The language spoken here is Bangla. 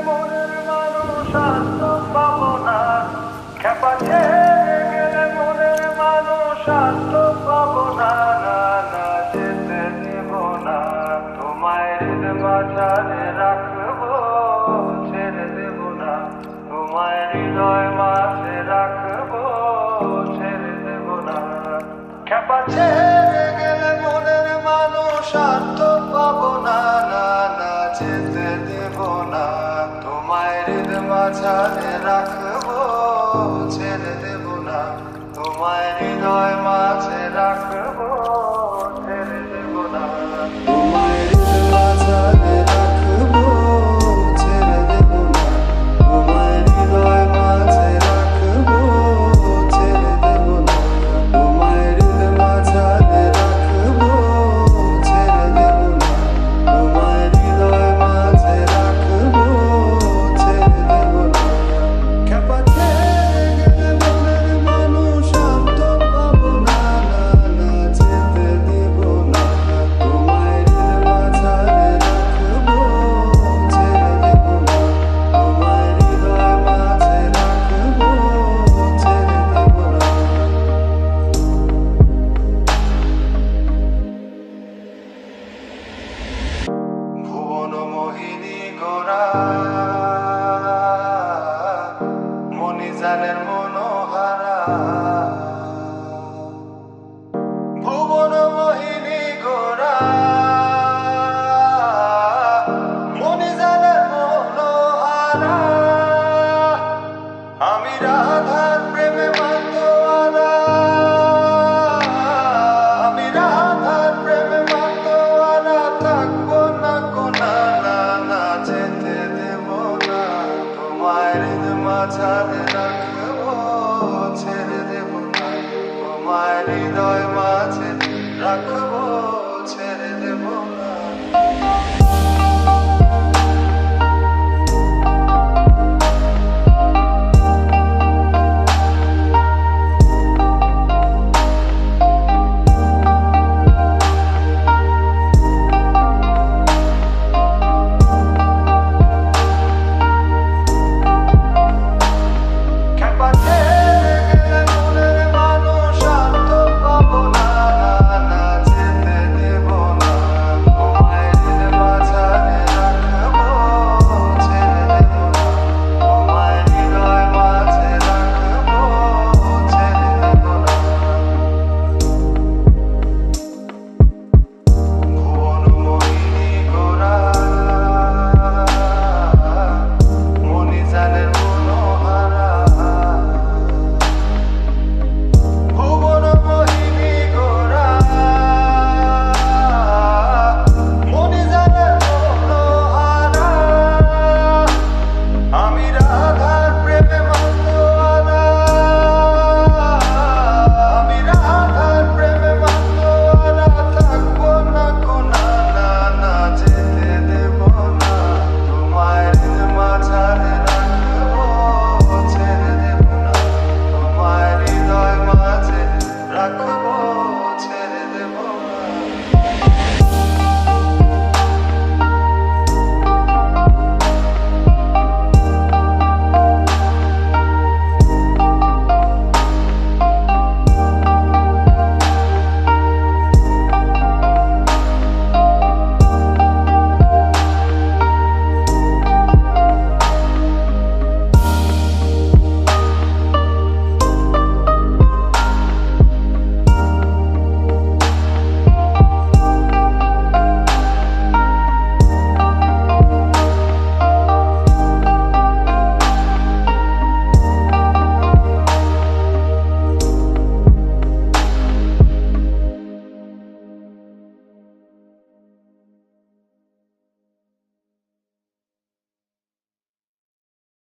মনের মানুষ আর তো পাবো না, খেপা ছেড়ে গেলে মনের মানুষ আর তো পাবো না, না না যেতে দেব না, তোমায় হৃদ মাঝারে রাখবো, ছেড়ে দেব না, তোমায় হৃদয় মাঝে রাখবো, ছেড়ে দেব না, খেপা ছেড়ে গেলে মনের মানুষ আর তো পাবো না, না না যেতে দেব না, তোমায় হৃদ মাঝারে রাখবো, ছেড়ে দেব না, তোমায় হৃদয় মাঝে রাখবো, ছেড়ে দেব না, তোমায় হৃদ মাঝারে রাখবো, ছেড়ে দেব না, তোমায় হৃদয় মাঝে রাখবো, ছেড়ে দেব না, তোমায় হৃদ মাঝারে রাখবো, ছেড়ে দেব না, তোমায় হৃদয় মাঝে রাখবো, ছেড়ে দেব না, খেপা ছেড়ে গেলে মনের মানুষ আর তো পাবো না, না না যেতে দেব না, তোমায় হৃদ মাঝারে রাখবো, ছেড়ে দেব না, তোমায় হৃদয় মাঝে রাখবো, ছেড়ে দেব না। ভুবন মোহিনী গোরা